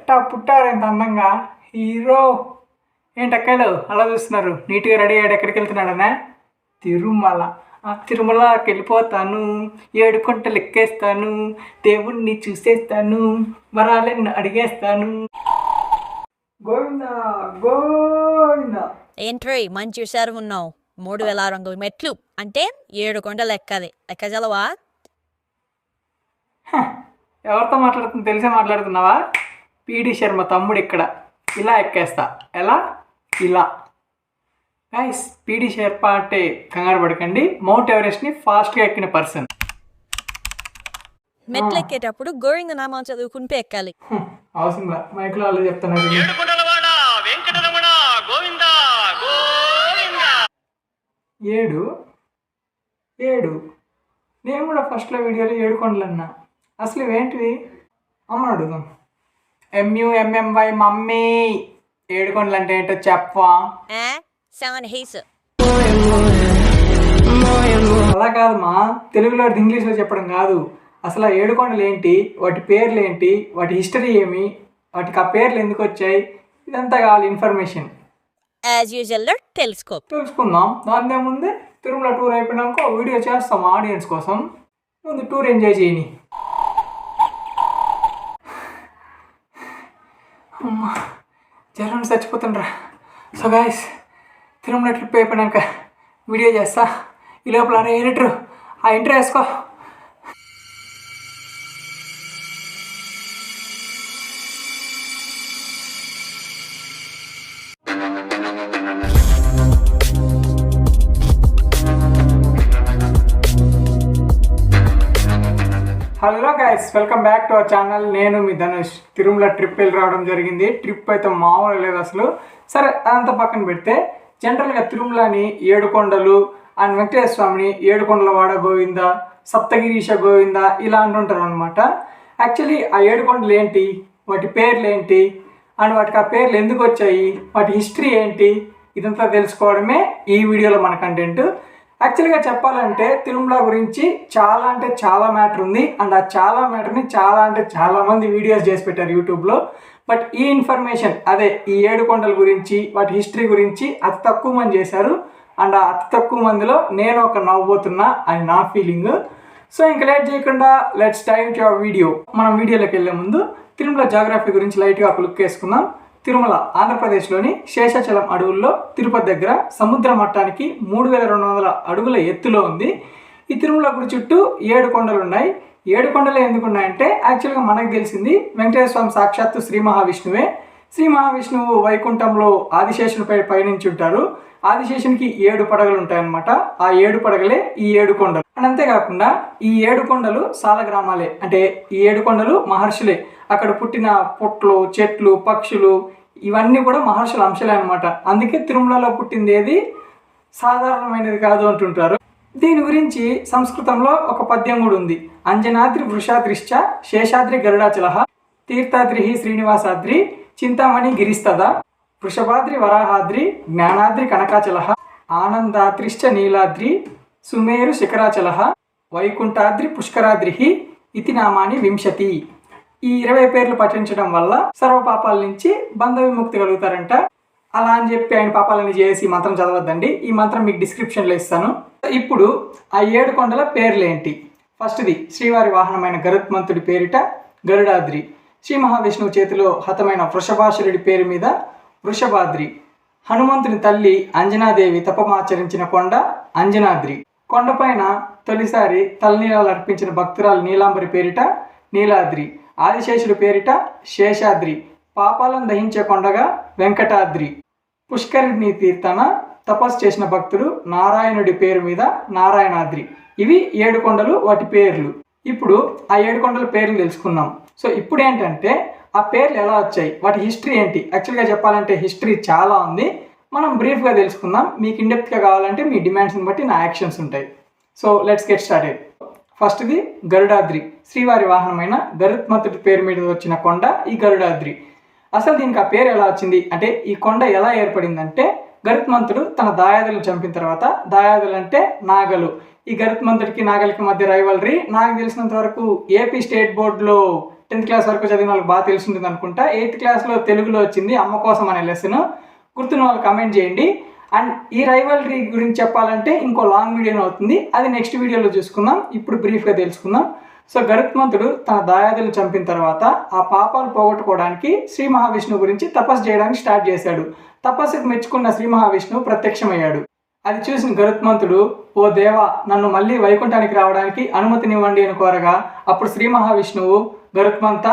ఎట్టా పుట్టారు ఎంత అందంగా హీరో. ఏంటి అక్కలు అలా చూస్తున్నారు? నీట్గా రెడీ అయ్యాడు. ఎక్కడికి వెళ్తున్నాడనా? తిరుమల. తిరుమలకి వెళ్ళిపోతాను, 7 కొంటలు ఎక్కేస్తాను, దేవుణ్ణి చూసేస్తాను, వరాలను అడిగేస్తాను. గోవిందా గోవిందా. ఏంట్రీ మంచి విషయాలు ఉన్నావు. 3000 మెట్లు అంటే 7 కొండలు ఎక్కాలి. ఎక్కగలవా? ఎవరితో మాట్లాడుతున్నా తెలిసే మాట్లాడుతున్నావా? పీడి శర్మ తమ్ముడు ఇక్కడ. ఇలా ఎక్కేస్తా. ఎలా? ఇలా. గైస్, పీడి శర్మ అంటే కంగారు పడకండి, మౌంట్ ఎవరెస్ట్ని ఫాస్ట్గా ఎక్కిన పర్సన్. మెట్లు ఎక్కేటప్పుడు గోవింద నామం చదువుకుంటూ ఎక్కాలి. అవసరంలా, మైక్లో వాళ్ళు చెప్తున్నారు. 7 7 నేను కూడా ఫస్ట్లో వీడియోలో 7 కొండలు అన్నా. అసలు ఇవేంటివి? అమ్మని అడుగుదాం. MUMMY మమ్మీ, 7 కొండలు అంటే ఏంటో చెప్పవా? అలా కాదు మా, తెలుగులో ఇంగ్లీష్లో చెప్పడం కాదు. అసలు ఆ 7 కొండలు ఏంటి, వాటి పేర్లు ఏంటి, వాటి హిస్టరీ ఏమి, వాటికి ఆ పేర్లు ఎందుకు వచ్చాయి, ఇదంతా కావాలి ఇన్ఫర్మేషన్. యాజ్ యూజువల్ తెలుసుకుందాం. దాని ముందే తిరుమల టూర్ అయిపోయినాక వీడియో చేస్తాం ఆడియన్స్ కోసం. ముందు టూర్ ఎంజాయ్ చేయని. అమ్మా, జ్వరం చచ్చిపోతుండ్రా. సో గాయస్, తిరుమల ట్రిప్ అయిపోయినాక వీడియో చేస్తా. ఈ లోపల ఎడిటర్ ఆ ఇంటర్ వేసుకో. Hello guys, welcome back to our channel. నేను మీ ధనుష్. తిరుమల ట్రిప్ వెళ్ళి రావడం జరిగింది. ట్రిప్ అయితే మామూలు లేదు అసలు. సరే, అదంతా పక్కన పెడితే జనరల్గా తిరుమలని 7 కొండలు అండ్ వెంకటేశ్వర స్వామిని 7 కొండలవాడ గోవింద, సప్తగిరీశ గోవింద ఇలా అంటుంటారు అనమాట. యాక్చువల్లీ ఆ 7 కొండలు ఏంటి, వాటి పేర్లు ఏంటి, అండ్ వాటికి ఆ పేర్లు ఎందుకు వచ్చాయి, వాటి హిస్టరీ ఏంటి, ఇదంతా తెలుసుకోవడమే ఈ వీడియోలో మన కంటెంట్. యాక్చువల్గా చెప్పాలంటే తిరుమల గురించి చాలా అంటే చాలా మ్యాటర్ ఉంది. అండ్ ఆ చాలా మ్యాటర్ని చాలా మంది వీడియోస్ చేసి పెట్టారు యూట్యూబ్లో. బట్ ఈ ఇన్ఫర్మేషన్, అదే ఈ 7 కొండల గురించి, వాటి హిస్టరీ గురించి అతి తక్కువ మంది చేశారు. అండ్ ఆ అతి తక్కువ మందిలో నేను ఒక నవ్వుతున్నా అని నా ఫీలింగ్. సో ఇంకా లేట్ చేయకుండా let's dive to our video. మనం వీడియోలోకి వెళ్ళే ముందు తిరుమల జాగ్రఫీ గురించి లైట్గా ఒక లుక్ వేసుకుందాం. తిరుమల ఆంధ్రప్రదేశ్లోని శేషాచలం అడవుల్లో తిరుపతి దగ్గర సముద్ర మట్టానికి 3200 అడుగుల ఎత్తులో ఉంది. ఈ తిరుమల గుడి చుట్టూ 7 కొండలు ఉన్నాయి. 7 కొండలు ఎందుకు ఉన్నాయంటే యాక్చువల్గా మనకు తెలిసింది వెంకటేశ్వర స్వామి సాక్షాత్తు శ్రీ మహావిష్ణువే. శ్రీ మహావిష్ణువు వైకుంఠంలో ఆదిశేషునిపై పయనించి ఉంటారు. ఆదిశేషునికి 7 పడగలు ఉంటాయన్నమాట. ఆ 7 పడగలే ఈ 7 కొండలు. అండ్ అంతేకాకుండా ఈ 7 కొండలు సాలగ్రామాలే. అంటే ఈ 7 కొండలు మహర్షులే. అక్కడ పుట్టిన పుట్లు, చెట్లు, పక్షులు ఇవన్నీ కూడా మహర్షుల అంశాలే అనమాట. అందుకే తిరుమలలో పుట్టింది ఏది సాధారణమైనది కాదు అంటుంటారు. దీని గురించి సంస్కృతంలో ఒక పద్యం కూడా ఉంది. అంజనాద్రి వృషాద్రిశ్చ శేషాద్రి గరుడాచలః తీర్థాద్రి శ్రీనివాసాద్రి చింతామణి గిరిస్తద వృషభాద్రి వరాహాద్రి జ్ఞానాద్రి కనకాచలః ఆనందాద్రిశ్చ నీలాద్రి సుమేరు శిఖరాచలః వైకుంఠాద్రి పుష్కరాద్రి ఇతి నామాని 20. ఈ 20 పేర్లు పఠించడం వల్ల సర్వపాపాల నుంచి బంధ విముక్తి కలుగుతారంట. అలా అని చెప్పి ఆయన పాపాలని చేసి మంత్రం చదవద్దండి. ఈ మంత్రం మీకు డిస్క్రిప్షన్లో ఇస్తాను. ఇప్పుడు ఆ 7 కొండల పేర్లు ఏంటి? ఫస్ట్ది శ్రీవారి వాహనమైన గరుత్మంతుడి పేరిట గరుడాద్రి. శ్రీ మహావిష్ణువు చేతిలో హతమైన వృషభాసురుడి పేరు మీద వృషభాద్రి. హనుమంతుని తల్లి అంజనాదేవి తపమాచరించిన కొండ అంజనాద్రి. కొండపైన తొలిసారి తలనీలాలు అర్పించిన భక్తురాలు నీలాంబరి పేరిట నీలాద్రి. ఆదిశేషుడి పేరిట శేషాద్రి. పాపాలను దహించే కొండగా వెంకటాద్రి. పుష్కరిణి తీర్థన తపస్సు చేసిన భక్తుడు నారాయణుడి పేరు మీద నారాయణాద్రి. ఇవి 7 కొండలు, వాటి పేర్లు. ఇప్పుడు ఆ 7 కొండల పేర్లు తెలుసుకున్నాం. సో ఇప్పుడు ఏంటంటే ఆ పేర్లు ఎలా వచ్చాయి, వాటి హిస్టరీ ఏంటి? యాక్చువల్గా చెప్పాలంటే హిస్టరీ చాలా ఉంది. మనం బ్రీఫ్గా తెలుసుకుందాం. మీకు ఇండెప్త్గా కావాలంటే మీ డిమాండ్స్ని బట్టి నా యాక్షన్స్ ఉంటాయి. So let's get started. ఫస్ట్ది గరుడాద్రి. శ్రీవారి వాహనమైన గరుత్మంతుడి పేరు మీద వచ్చిన కొండ ఈ గరుడాద్రి. అసలు దీనికి ఆ పేరు ఎలా వచ్చింది అంటే, ఈ కొండ ఎలా ఏర్పడిందంటే, గరుత్మంతుడు తన దాయాదులను చంపిన తర్వాత, దాయాదులు అంటే నాగలు, ఈ గరుత్మంతుడికి నాగలికి మధ్య రైవలరీ. నాకు తెలిసినంత వరకు ఏపీ స్టేట్ బోర్డులో 10th క్లాస్ వరకు చదివిన వాళ్ళకి బాగా తెలిసి ఉంటుంది అనుకుంటా. 8th క్లాస్లో తెలుగులో వచ్చింది అమ్మ కోసం అనే లెసన్. గుర్తున్న వాళ్ళు కమెంట్ చేయండి. అండ్ ఈ రైవల్రీ గురించి చెప్పాలంటే ఇంకో లాంగ్ వీడియోనే అవుతుంది, అది నెక్స్ట్ వీడియోలో చూసుకుందాం. ఇప్పుడు బ్రీఫ్గా తెలుసుకుందాం. సో గరుత్మంతుడు తన దాయాదులను చంపిన తర్వాత ఆ పాపాలు పోగొట్టుకోవడానికి శ్రీ మహావిష్ణువు గురించి తపస్సు చేయడానికి స్టార్ట్ చేశాడు. తపస్సుకు మెచ్చుకున్న శ్రీ మహావిష్ణువు ప్రత్యక్షమయ్యాడు. అది చూసిన గరుత్మంతుడు, ఓ దేవా, నన్ను మళ్ళీ వైకుంఠానికి రావడానికి అనుమతినివ్వండి అని కోరగా, అప్పుడు శ్రీ మహావిష్ణువు, గరుత్మంత,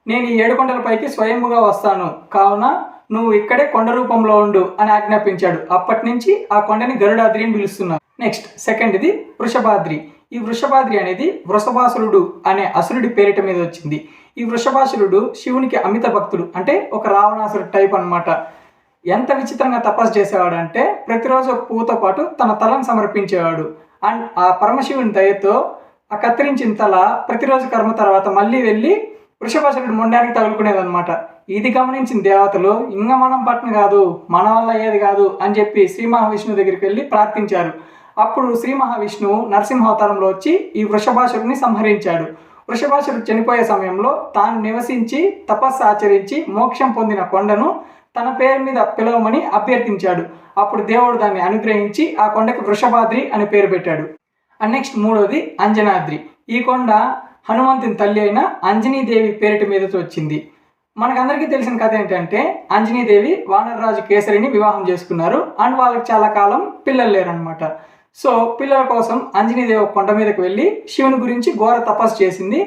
నేను ఈ 7 కొండలపైకి స్వయంగా వస్తాను, కావున నువ్వు ఇక్కడే కొండ రూపంలో ఉండు అని ఆజ్ఞాపించాడు. అప్పటి నుంచి ఆ కొండని గరుడాద్రి అని పిలుస్తున్నారు. నెక్స్ట్ సెకండ్ది వృషభాద్రి. ఈ వృషభాద్రి అనేది వృషభాసురుడు అనే అసురుడి పేరిట మీద వచ్చింది. ఈ వృషభాసురుడు శివునికి అమిత భక్తుడు, అంటే ఒక రావణాసురుడు టైప్ అన్నమాట. ఎంత విచిత్రంగా తపస్సు చేసేవాడు అంటే ప్రతిరోజు ఒక పువ్వుతో పాటు తన తలను సమర్పించేవాడు. అండ్ ఆ పరమశివుని దయతో ఆ కత్తిరించిన తల ప్రతిరోజు కర్మ తర్వాత మళ్ళీ వెళ్ళి వృషభాసురుడు మొండానికి తగులుకునేదన్నమాట. ఇది గమనించిన దేవతలు, ఇంకా మనం పట్టణ కాదు, మన వల్ల ఏది కాదు అని చెప్పి శ్రీ మహావిష్ణువు దగ్గరికి వెళ్ళి ప్రార్థించారు. అప్పుడు శ్రీ మహావిష్ణువు నరసింహావతారంలో వచ్చి ఈ వృషభాసురుడిని సంహరించాడు. వృషభాసురుడు చనిపోయే సమయంలో తాను నివసించి తపస్సు ఆచరించి మోక్షం పొందిన కొండను తన పేరు మీద పిలవమని అభ్యర్థించాడు. అప్పుడు దేవుడు దాన్ని అనుగ్రహించి ఆ కొండకి వృషభాద్రి అని పేరు పెట్టాడు. అండ్ నెక్స్ట్ మూడోది అంజనాద్రి. ఈ కొండ హనుమంతుని తల్లి అయిన అంజనీదేవి పేరిట మీదతో వచ్చింది. మనకందరికీ తెలిసిన కథ ఏంటంటే అంజనీదేవి వానరరాజు కేసరిని వివాహం చేసుకున్నారు. అండ్ వాళ్ళకి చాలా కాలం పిల్లలు లేరనమాట. సో పిల్లల కోసం అంజనీదేవి కొండ మీదకి వెళ్ళి శివుని గురించి ఘోర తపస్సు చేసింది.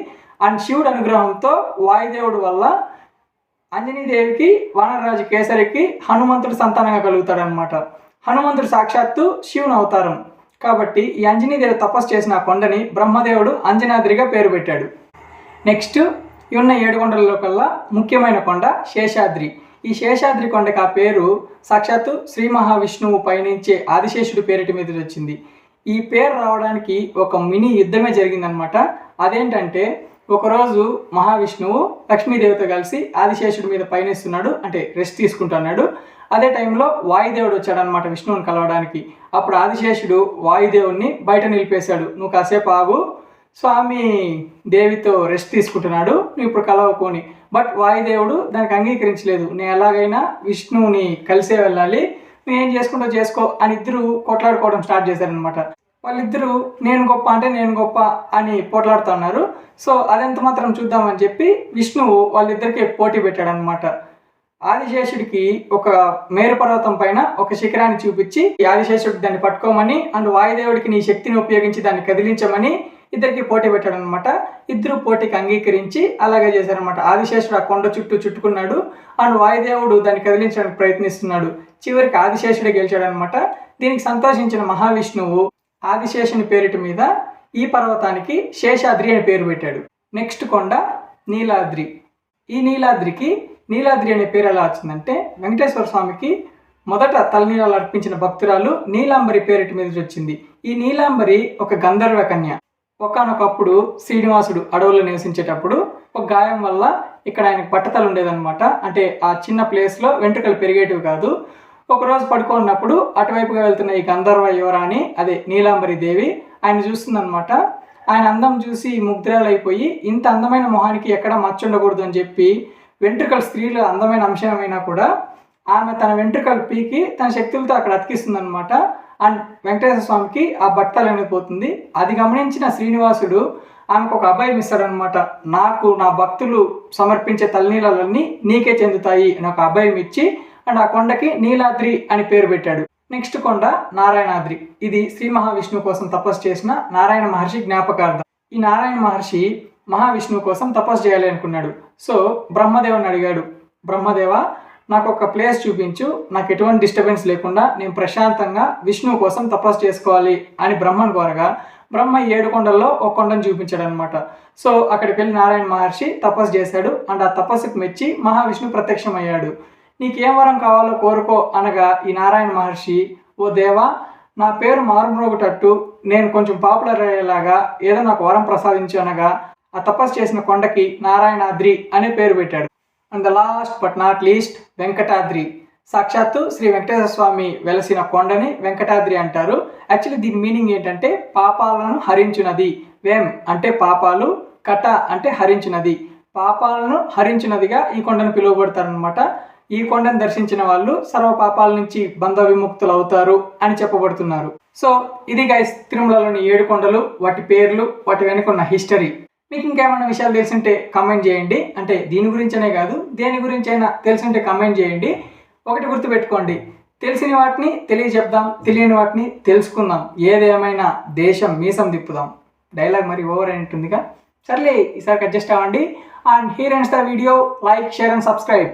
అండ్ శివుడు అనుగ్రహంతో వాయుదేవుడు వల్ల అంజనీదేవికి వానరరాజు కేసరికి హనుమంతుడు సంతానంగా కలుగుతాడనమాట. హనుమంతుడు సాక్షాత్తు శివుని అవతారం కాబట్టి ఈ అంజనీదేవి తపస్సు చేసిన ఆ కొండని బ్రహ్మదేవుడు అంజనాద్రిగా పేరు పెట్టాడు. నెక్స్ట్ ఈ ఉన్న 7 కొండలలో కల్లా ముఖ్యమైన కొండ శేషాద్రి. ఈ శేషాద్రి కొండకి ఆ పేరు సాక్షాత్తు శ్రీ మహావిష్ణువు పయనించే ఆదిశేషుడి పేరిటి మీద వచ్చింది. ఈ పేరు రావడానికి ఒక మినీ యుద్ధమే జరిగిందనమాట. అదేంటంటే ఒకరోజు మహావిష్ణువు లక్ష్మీదేవితో కలిసి ఆదిశేషుడి మీద పయనిస్తున్నాడు, అంటే రెస్ట్ తీసుకుంటున్నాడు. అదే టైంలో వాయుదేవుడు వచ్చాడనమాట విష్ణువుని కలవడానికి. అప్పుడు ఆదిశేషుడు వాయుదేవుడిని బయట నిలిపేశాడు, నువ్వు కాసేపు ఆగు, స్వామి దేవితో రెస్ట్ తీసుకుంటున్నాడు, నువ్వు ఇప్పుడు కలవకోని. బట్ వాయుదేవుడు దానికి అంగీకరించలేదు. నేను ఎలాగైనా విష్ణువుని కలిసే వెళ్ళాలి, నువ్వు ఏం చేసుకుంటో చేసుకో అని ఇద్దరు కొట్లాడుకోవడం స్టార్ట్ చేశారనమాట. వాళ్ళిద్దరూ నేను గొప్ప అంటే నేను గొప్ప అని పోట్లాడుతున్నారు. సో అదెంత మాత్రం చూద్దామని చెప్పి విష్ణువు వాళ్ళిద్దరికి పోటీ పెట్టాడనమాట. ఆదిశేషుడికి ఒక మేరు పర్వతం పైన ఒక శిఖరాన్ని చూపించి ఆదిశేషుడికి దాన్ని పట్టుకోమని, అండ్ వాయుదేవుడికి నీ శక్తిని ఉపయోగించి దాన్ని కదిలించమని ఇద్దరికి పోటీ పెట్టాడనమాట. ఇద్దరు పోటీకి అంగీకరించి అలాగే చేశారనమాట. ఆదిశేషుడు ఆ కొండ చుట్టూ చుట్టుకున్నాడు, అండ్ వాయుదేవుడు దాన్ని కదిలించడానికి ప్రయత్నిస్తున్నాడు. చివరికి ఆదిశేషుడే గెలిచాడనమాట. దీనికి సంతోషించిన మహావిష్ణువు ఆదిశేషుని పేరిటి మీద ఈ పర్వతానికి శేషాద్రి అని పేరు పెట్టాడు. నెక్స్ట్ కొండ నీలాద్రి. ఈ నీలాద్రి అనే పేరు ఎలా వచ్చిందంటే వెంకటేశ్వర స్వామికి మొదట తలనీలాలు అర్పించిన భక్తురాలు నీలాంబరి పేరిటి మీద వచ్చింది. ఈ నీలాంబరి ఒక గంధర్వ కన్య. ఒకానొకప్పుడు శ్రీనివాసుడు అడవుల్లో నివసించేటప్పుడు ఒక గాయం వల్ల ఇక్కడ ఆయనకు బట్టతలు ఉండేదన్నమాట. అంటే ఆ చిన్న ప్లేస్లో వెంట్రుకలు పెరిగేటివి కాదు. ఒకరోజు పడుకున్నప్పుడు అటువైపుగా వెళ్తున్న ఈ గంధర్వ యువరాణి, అదే నీలాంబరి దేవి, ఆయన చూస్తుందన్నమాట. ఆయన అందం చూసి ముగ్ధురాలైపోయి ఇంత అందమైన మొహానికి ఎక్కడ మచ్చ ఉండకూడదు అని చెప్పి వెంట్రుకలు స్త్రీలు అందమైన అంశమైనా కూడా ఆమె తన వెంట్రుకలు పీకి తన శక్తులతో అక్కడ అతికిస్తుంది అనమాట. అండ్ వెంకటేశ్వర స్వామికి ఆ బట్టలు అయిపోతుంది. అది గమనించిన శ్రీనివాసుడు ఆమెకు ఒక అభయం ఇస్తాడనమాట. నాకు నా భక్తులు సమర్పించే తలనీలన్నీ నీకే చెందుతాయి అని ఒక అభయం ఇచ్చి అండ్ ఆ కొండకి నీలాద్రి అని పేరు పెట్టాడు. నెక్స్ట్ కొండ నారాయణాద్రి. ఇది శ్రీ మహావిష్ణువు కోసం తపస్సు చేసిన నారాయణ మహర్షి జ్ఞాపకార్థం. ఈ నారాయణ మహర్షి మహావిష్ణువు కోసం తపస్సు చేయాలి అనుకున్నాడు. సో బ్రహ్మదేవుని అడిగాడు, బ్రహ్మదేవ, నాకు ఒక ప్లేస్ చూపించు, నాకు ఎటువంటి డిస్టర్బెన్స్ లేకుండా నేను ప్రశాంతంగా విష్ణువు కోసం తపస్సు చేసుకోవాలి అని బ్రహ్మను కోరగా బ్రహ్మ 7 కొండల్లో ఒక కొండను చూపించాడు అనమాట. సో అక్కడికి వెళ్ళి నారాయణ మహర్షి తపస్సు చేశాడు. అండ్ ఆ తపస్సుకు మెచ్చి మహావిష్ణువు ప్రత్యక్షమయ్యాడు. నీకేం వరం కావాలో కోరుకో అనగా ఈ నారాయణ మహర్షి, ఓ దేవా, నా పేరు మారుమ్రోగుటట్టు నేను కొంచెం పాపులర్ అయ్యేలాగా ఏదో నాకు వరం ప్రసాదించు అనగా ఆ తపస్సు చేసిన కొండకి నారాయణాద్రి అనే పేరు పెట్టాడు. And the last but not least Venkatadri. సాక్షాత్తు శ్రీ వెంకటేశ్వర స్వామి వెలసిన కొండని వెంకటాద్రి అంటారు. యాక్చువల్లీ దీని మీనింగ్ ఏంటంటే పాపాలను హరించునది. వెం అంటే పాపాలు, కట అంటే హరించునది. పాపాలను హరించినదిగా ఈ కొండను పిలువబడతారనమాట. ఈ కొండను దర్శించిన వాళ్ళు సర్వ పాపాల నుంచి బంధ విముక్తులు అవుతారు అని చెప్పబడుతున్నారు. సో ఇది గైస్ తిరుమలలోని 7 కొండలు, వాటి పేర్లు, వాటి వెనుకున్న హిస్టరీ. మీకు ఇంకేమైనా విషయాలు తెలిసింటే కమెంట్ చేయండి. అంటే దీని గురించనే కాదు, దేని గురించి అయినా తెలిసింటే కమెంట్ చేయండి. ఒకటి గుర్తుపెట్టుకోండి, తెలిసిన వాటిని తెలియజెప్దాం, తెలియని వాటిని తెలుసుకుందాం. ఏదేమైనా దేశం మీసం తిప్పుదాం. డైలాగ్ మరి ఓవర్ అయినట్టుందిగా. సర్లే, ఈసారికి అడ్జస్ట్ అవ్వండి. And here ends the video. Like, share and subscribe.